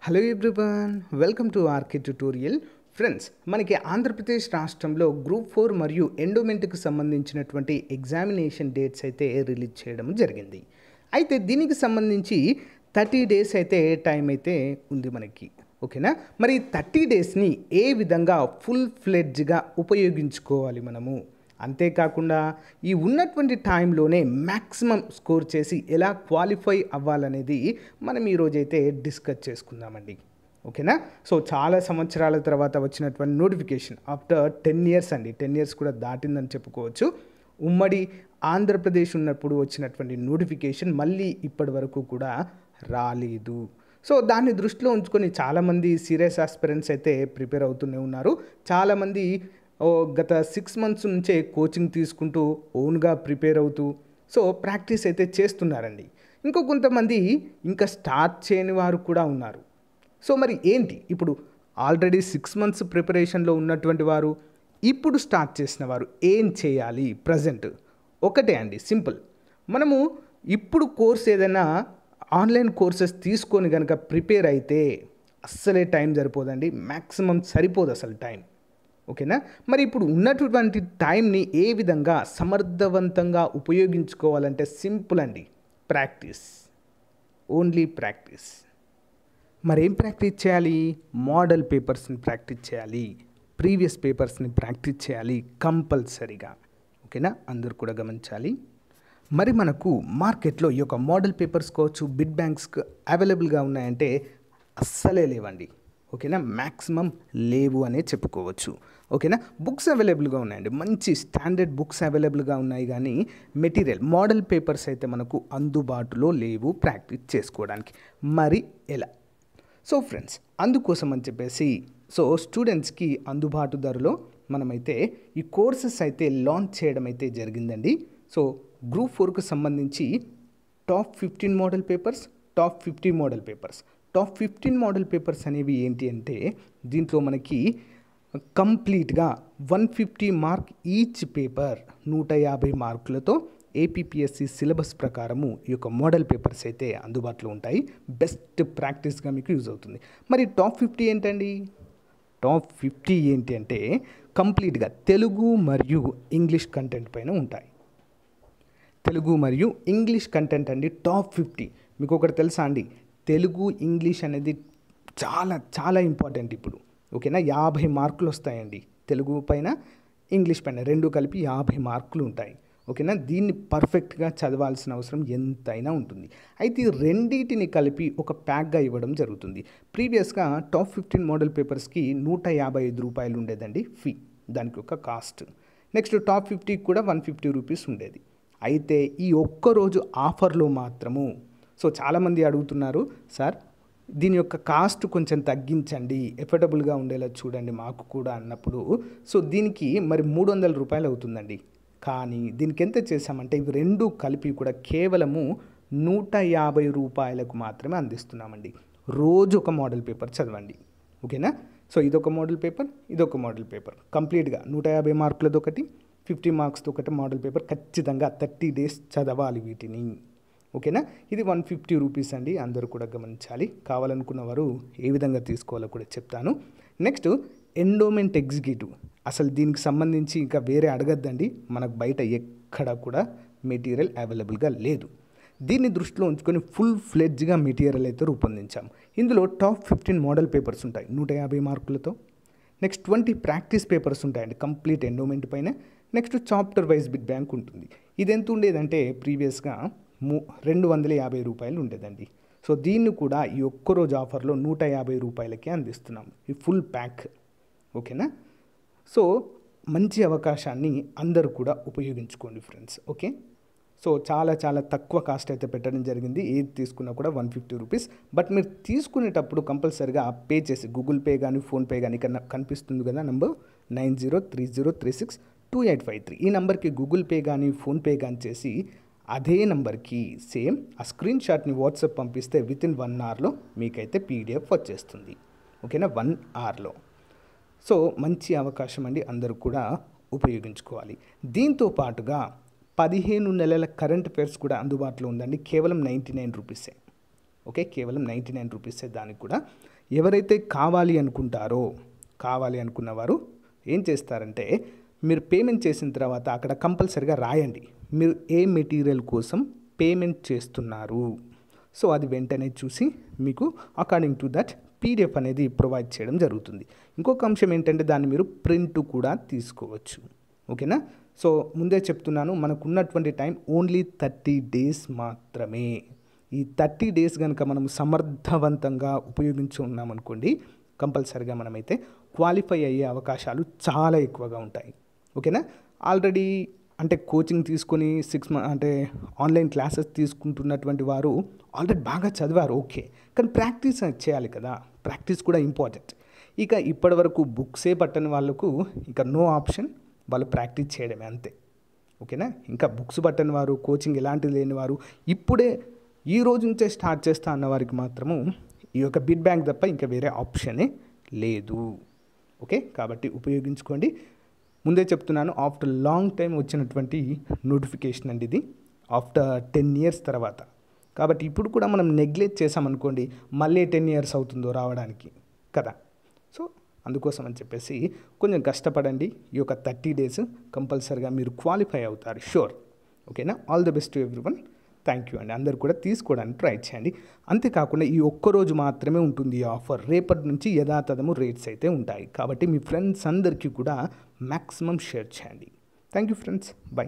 Hello everyone, welcome to R K tutorial. Friends, మనకి ఆంధ్రప్రదేశ్ రాష్ట్రంలో group 4 మరియు ఎండోమెంట్కి సంబంధించినటువంటి ఎగ్జామినేషన్ డేట్స్ అయితే రిలీజ్ చేయడం జరిగింది. అయితే దీనికి సంబంధించి 30 డేస్ అయితే టైం అయితే ఉంది మనకి. ఓకేనా? మరి 30 డేస్ని ఏ విధంగా ఫుల్ ఫ్లెడ్జ్గా ఉపయోగించుకోవాలి మనము, అంతేకాకుండా ఈ ఉన్నటువంటి టైంలోనే మ్యాక్సిమం స్కోర్ చేసి ఎలా క్వాలిఫై అవ్వాలనేది మనం ఈరోజైతే డిస్కస్ చేసుకుందామండి. ఓకేనా? సో చాలా సంవత్సరాల తర్వాత వచ్చినటువంటి నోటిఫికేషన్ ఆఫ్టర్ 10 ఇయర్స్ అండి. 10 ఇయర్స్ కూడా దాటిందని చెప్పుకోవచ్చు. ఉమ్మడి ఆంధ్రప్రదేశ్ ఉన్నప్పుడు వచ్చినటువంటి నోటిఫికేషన్ మళ్ళీ ఇప్పటి వరకు కూడా రాలేదు. సో దాన్ని దృష్టిలో ఉంచుకొని చాలామంది సీరియస్ ఆస్పిరెంట్స్ అయితే ప్రిపేర్ అవుతూనే ఉన్నారు. చాలామంది గత 6 మంత్స్ నుంచే కోచింగ్ తీసుకుంటూ ఓన్గా ప్రిపేర్ అవుతూ సో ప్రాక్టీస్ అయితే చేస్తున్నారండి. ఇంకో కొంతమంది ఇంకా స్టార్ట్ చేయని వారు కూడా ఉన్నారు. సో మరి ఏంటి, ఇప్పుడు ఆల్రెడీ 6 మంత్స్ ప్రిపరేషన్లో ఉన్నటువంటి వారు, ఇప్పుడు స్టార్ట్ చేసిన వారు ఏం చేయాలి? ప్రజెంట్ ఒకటే అండి, సింపుల్. మనము ఇప్పుడు కోర్స్ ఏదైనా ఆన్లైన్ కోర్సెస్ తీసుకొని కనుక ప్రిపేర్ అయితే అస్సలే టైం సరిపోదండి. మ్యాక్సిమం సరిపోదు అసలు టైం. ఓకేనా? మరి ఇప్పుడు ఉన్నటువంటి టైంని ఏ విధంగా సమర్థవంతంగా ఉపయోగించుకోవాలంటే సింపుల్ అండి, ప్రాక్టీస్, ఓన్లీ ప్రాక్టీస్. మరేం ప్రాక్టీస్ చేయాలి? మోడల్ పేపర్స్ని ప్రాక్టీస్ చేయాలి, ప్రీవియస్ పేపర్స్ని ప్రాక్టీస్ చేయాలి కంపల్సరీగా. ఓకేనా? అందరూ కూడా గమనించాలి. మరి మనకు మార్కెట్లో ఈ యొక్క మోడల్ పేపర్స్ కావచ్చు, బిడ్ బ్యాంక్స్కి అవైలబుల్గా ఉన్నాయంటే అస్సలే లేవండి. ఓకేనా? మ్యాక్సిమం లేవు అనే చెప్పుకోవచ్చు. ఓకేనా? బుక్స్ అవైలబుల్గా ఉన్నాయండి, మంచి స్టాండర్డ్ బుక్స్ అవైలబుల్గా ఉన్నాయి, కానీ మెటీరియల్ మోడల్ పేపర్స్ అయితే మనకు అందుబాటులో లేవు ప్రాక్టీస్ చేసుకోవడానికి. మరి ఎలా? సో ఫ్రెండ్స్, అందుకోసం అని చెప్పేసి సో స్టూడెంట్స్కి అందుబాటు ధరలో మనమైతే ఈ కోర్సెస్ అయితే లాంచ్ చేయడం అయితే జరిగిందండి. సో గ్రూప్ 4కు సంబంధించి top 15 model papers, top 50 model papers. Top 15 model papers అనేవి ఏంటి అంటే, దీంట్లో మనకి కంప్లీట్గా 150 మార్క్ ఈచ్ పేపర్, 150 మార్కులతో ఏపీపీఎస్సి సిలబస్ ప్రకారము ఈ యొక్క మోడల్ పేపర్స్ అయితే అందుబాటులో ఉంటాయి. బెస్ట్ ప్రాక్టీస్గా మీకు యూజ్ అవుతుంది. మరి టాప్ 50 ఏంటండి? టాప్ 50 ఏంటి అంటే కంప్లీట్గా తెలుగు మరియు ఇంగ్లీష్ కంటెంట్ పైన ఉంటాయి. తెలుగు మరియు ఇంగ్లీష్ కంటెంట్ అండి టాప్ 50. మీకు ఒకటి తెలుసా అండి, తెలుగు ఇంగ్లీష్ అనేది చాలా చాలా ఇంపార్టెంట్ ఇప్పుడు. ఓకేనా? 50 మార్కులు వస్తాయండి తెలుగు పైన, ఇంగ్లీష్ పైన, రెండు కలిపి 50 మార్కులు ఉంటాయి. ఓకేనా? దీన్ని పర్ఫెక్ట్గా చదవాల్సిన అవసరం ఎంతైనా ఉంటుంది. అయితే ఈ రెండింటిని కలిపి ఒక ప్యాక్గా ఇవ్వడం జరుగుతుంది. ప్రీవియస్గా టాప్ 15 మోడల్ పేపర్స్కి 155 రూపాయలు ఉండేదండి ఫీ, దానికి ఒక కాస్ట్. నెక్స్ట్ టాప్ 50 కూడా 150 రూపీస్ ఉండేది. అయితే ఈ ఒక్కరోజు ఆఫర్లో మాత్రము, సో చాలామంది అడుగుతున్నారు, సార్ దీని యొక్క కాస్ట్ కొంచెం తగ్గించండి, ఎఫర్డబుల్గా ఉండేలా చూడండి మాకు కూడా అన్నప్పుడు, సో దీనికి మరి 300 రూపాయలు అవుతుందండి. కానీ దీనికి ఎంత చేసామంటే ఇవి రెండు కలిపి కూడా కేవలము 150 రూపాయలకు మాత్రమే అందిస్తున్నామండి. రోజు ఒక మోడల్ పేపర్ చదవండి. ఓకేనా? సో ఇదొక మోడల్ పేపర్, ఇదొక మోడల్ పేపర్, కంప్లీట్గా 150 మార్కులది ఒకటి, 50 మార్క్స్తో ఒకటి మోడల్ పేపర్. ఖచ్చితంగా 30 డేస్ చదవాలి వీటిని. ఓకేనా? ఇది 150 రూపీస్ అండి, అందరూ కూడా గమనించాలి. కావాలనుకున్న వారు ఏ విధంగా తీసుకోవాలో కూడా చెప్తాను. నెక్స్ట్ ఎండోమెంట్ ఎగ్జిక్యూటివ్, అసలు దీనికి సంబంధించి ఇంకా వేరే అడగద్దండి, మనకు బయట ఎక్కడ కూడా మెటీరియల్ అవైలబుల్గా లేదు. దీన్ని దృష్టిలో ఉంచుకొని ఫుల్ ఫ్లెడ్జ్గా మెటీరియల్ అయితే రూపొందించాం. ఇందులో టాప్ 15 మోడల్ పేపర్స్ ఉంటాయి 150 మార్కులతో. నెక్స్ట్ 20 ప్రాక్టీస్ పేపర్స్ ఉంటాయండి కంప్లీట్ ఎండోమెంట్ పైన. Next chapter wise bid bank ఉంటుంది. ఇది ఎంత ఉండేదంటే ప్రీవియస్గా 250 రూపాయలు ఉండేదండి. సో దీన్ని కూడా ఈ ఒక్కరోజు ఆఫర్లో 150 రూపాయలకే అందిస్తున్నాం, ఈ ఫుల్ ప్యాక్. ఓకేనా? సో మంచి అవకాశాన్ని అందరూ కూడా ఉపయోగించుకోండి ఫ్రెండ్స్. ఓకే? సో చాలా చాలా తక్కువ కాస్ట్ అయితే పెట్టడం జరిగింది. ఏది తీసుకున్నా కూడా 150 రూపీస్. బట్ మీరు తీసుకునేటప్పుడు కంపల్సరీగా పే చేసి, గూగుల్ పే కానీ ఫోన్పే కానీ కనిపిస్తుంది కదా నంబర్ 9030362853, ఈ నెంబర్కి గూగుల్ పే కానీ ఫోన్పే కానీ చేసి అదే నెంబర్కి సేమ్ ఆ స్క్రీన్ షాట్ని వాట్సాప్ పంపిస్తే వితిన్ 1 అవర్లో మీకైతే పీడిఎఫ్ వచ్చేస్తుంది. ఓకేనా? 1 అవర్లో. సో మంచి అవకాశం అండి, అందరూ కూడా ఉపయోగించుకోవాలి. దీంతో పాటుగా 15 నెలల కరెంట్ అఫైర్స్ కూడా అందుబాటులో ఉందండి, కేవలం 99 రూపీసే. ఓకే, కేవలం 99 రూపీసే దానికి కూడా. ఎవరైతే కావాలి అనుకున్న వారు ఏం చేస్తారంటే, మీరు పేమెంట్ చేసిన తర్వాత అక్కడ కంపల్సరిగా రాయండి మీరు ఏ మెటీరియల్ కోసం పేమెంట్ చేస్తున్నారు. సో అది వెంటనే చూసి మీకు అకార్డింగ్ టు దట్ పీడిఎఫ్ అనేది ప్రొవైడ్ చేయడం జరుగుతుంది. ఇంకొక అంశం ఏంటంటే, దాన్ని మీరు ప్రింట్ కూడా తీసుకోవచ్చు. ఓకేనా? సో ముందే చెప్తున్నాను, మనకు ఉన్నటువంటి టైం ఓన్లీ 30 డేస్ మాత్రమే. ఈ 30 డేస్ కనుక మనం సమర్థవంతంగా ఉపయోగించుకున్నామనుకోండి, కంపల్సరిగా మనమైతే క్వాలిఫై అయ్యే అవకాశాలు చాలా ఎక్కువగా ఉంటాయి. ఓకేనా? ఆల్రెడీ అంటే కోచింగ్ తీసుకొని 6 అంటే ఆన్లైన్ క్లాసెస్ తీసుకుంటున్నటువంటి వారు ఆల్రెడీ బాగా చదివారు, ఓకే, కానీ ప్రాక్టీస్ చేయాలి కదా, ప్రాక్టీస్ కూడా ఇంపార్టెంట్. ఇక ఇప్పటి వరకు బుక్సే పట్టని వాళ్ళకు ఇక నో ఆప్షన్, వాళ్ళు ప్రాక్టీస్ చేయడమే అంతే. ఓకేనా? ఇంకా బుక్స్ పట్టని వారు, కోచింగ్ ఎలాంటిది లేని వారు, ఇప్పుడే ఈ రోజు నుంచే స్టార్ట్ చేస్తా అన్న వారికి మాత్రము ఈ యొక్క బిడ్ బ్యాంక్ తప్ప ఇంకా వేరే ఆప్షనే లేదు. ఓకే, కాబట్టి ఉపయోగించుకోండి. ముందే చెప్తున్నాను, ఆఫ్టర్ లాంగ్ టైం వచ్చినటువంటి నోటిఫికేషన్ అండి ఇది, ఆఫ్టర్ 10 ఇయర్స్ తర్వాత. కాబట్టి ఇప్పుడు కూడా మనం నెగ్లెక్ట్ చేసామనుకోండి, మళ్ళీ 10 ఇయర్స్ అవుతుందో రావడానికి కదా. సో అందుకోసం అని చెప్పేసి కొంచెం కష్టపడండి. ఈ యొక్క 30 డేస్ కంపల్సరిగా మీరు క్వాలిఫై అవుతారు, షూర్. ఓకేనా? All the best to everyone. Thank you అండి. అందరు కూడా తీసుకోవడానికి ట్రై చేయండి. అంతేకాకుండా ఈ ఒక్కరోజు మాత్రమే ఉంటుంది ఈ ఆఫర్. రేపటి నుంచి యథాతథము రేట్స్ అయితే ఉంటాయి. కాబట్టి మీ ఫ్రెండ్స్ అందరికీ కూడా మ్యాక్సిమం షేర్ చేయండి. Thank you friends, by.